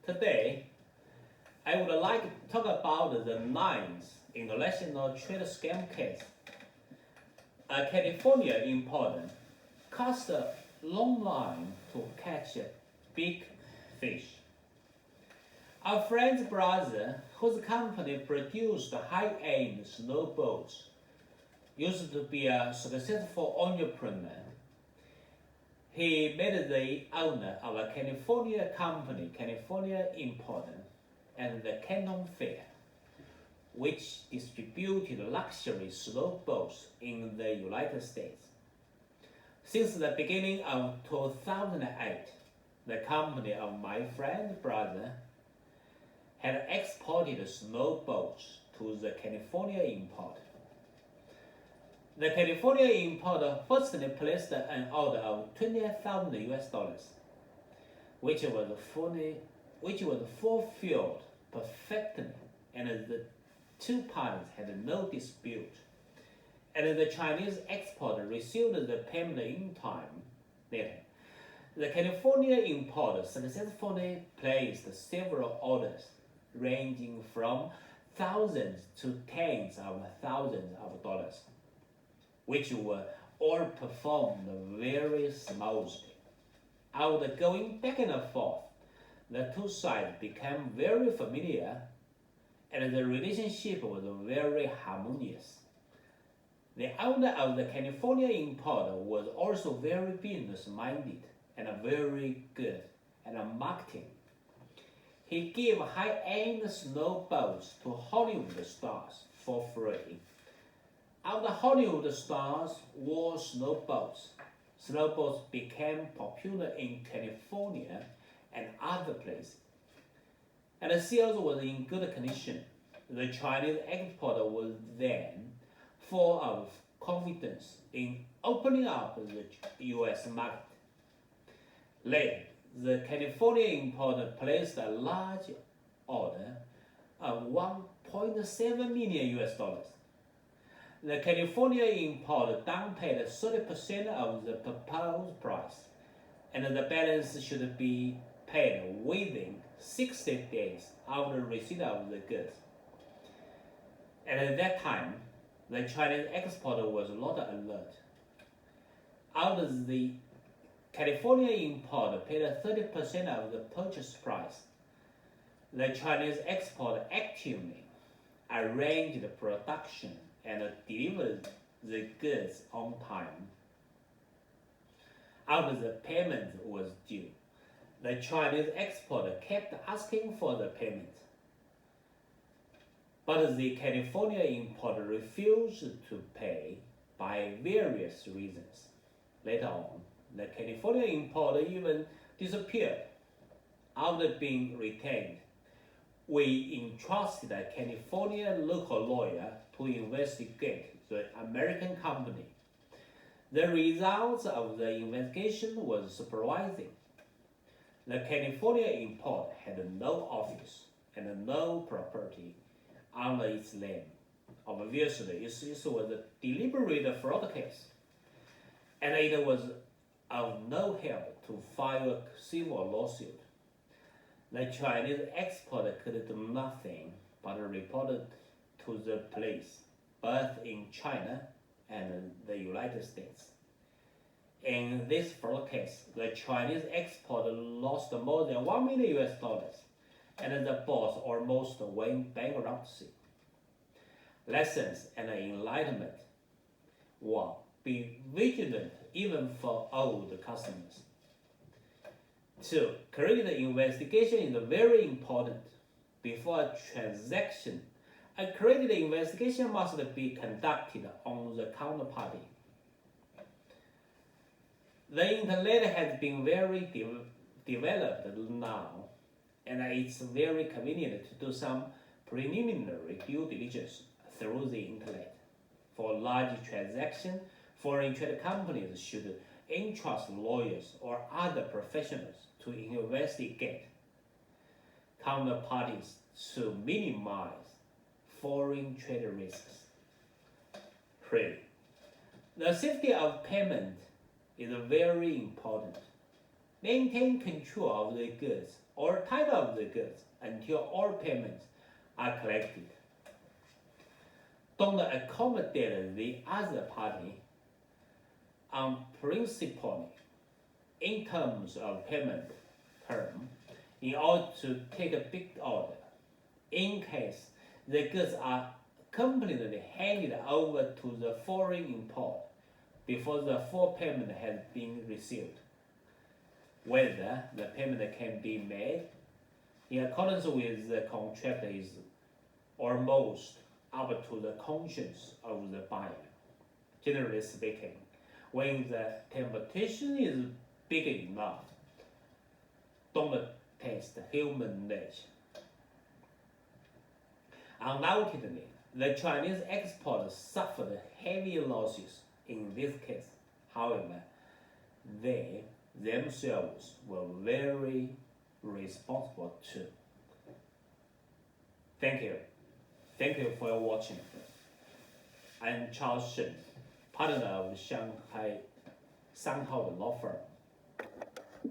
Today, I would like to talk about the ninth international trade scam case. A California importer cast a long line to catch a big fish. A friend's brother, whose company produced high-end snowboats, used to be a successful entrepreneur. He made the owner of a California company, California Importer, at the Canton Fair, which distributed luxury snowboats in the United States. Since the beginning of 2008, the company of my friend's brother had exported snowboats to the California importer. The California importer firstly placed an order of $20,000, which was fulfilled perfectly, and the two parties had no dispute. And the Chinese exporter received the payment in time. Later, the California importer successfully placed several orders, ranging from thousands to tens of thousands of dollars, which were all performed very smoothly. After going back and forth, the two sides became very familiar, and the relationship was very harmonious. The owner of the California importer was also very business-minded and very good at marketing. He gave high-end snowboats to Hollywood stars for free. After Hollywood stars wore snowboats, snowboats became popular in California and other places, and the sales was in good condition. The Chinese exporter was then full of confidence in opening up the U.S. market. Later, the California importer placed a large order of $1.7 million. The California importer downpaid 30% of the proposed price, and the balance should be paid within 60 days after receipt of the goods. And at that time, the Chinese exporter was not alert. After the California importer paid 30% of the purchase price, the Chinese exporter actively arranged the production and delivered the goods on time. After the payment was due, the Chinese exporter kept asking for the payment, but the California importer refused to pay by various reasons. Later on, the California importer even disappeared. After being retained, we entrusted a California local lawyer to investigate the American company. The results of the investigation was surprising. The California import had no office and no property under its name. Obviously, this was a deliberate fraud case, and it was of no help to file a civil lawsuit. The Chinese exporter could do nothing but report it to the police, both in China and the United States. In this fraud case, the Chinese exporter lost more than $1 million, and the boss almost went bankruptcy. Lessons and enlightenment. 1. Be vigilant even for old customers. 2. Credit investigation is very important. Before a transaction, a credit investigation must be conducted on the counterparty. The internet has been very developed now, and it's very convenient to do some preliminary due diligence through the internet. For large transactions, foreign trade companies should entrust lawyers or other professionals to investigate counterparties to minimize foreign trade risks. 3. The safety of payment is very important. Maintain control of the goods or title of the goods until all payments are collected. Don't accommodate the other party on principle in terms of payment term in order to take a big order. In case the goods are completely handed over to the foreign import before the full payment has been received, whether the payment can be made in accordance with the contract is almost up to the conscience of the buyer. Generally speaking, when the temptation is big enough, don't test human nature. Undoubtedly, the Chinese exporters suffered heavy losses in this case. However, they themselves were very responsible too. Thank you. Thank you for watching. I'm Charles Shen, partner of the Shanghai SunHold law firm.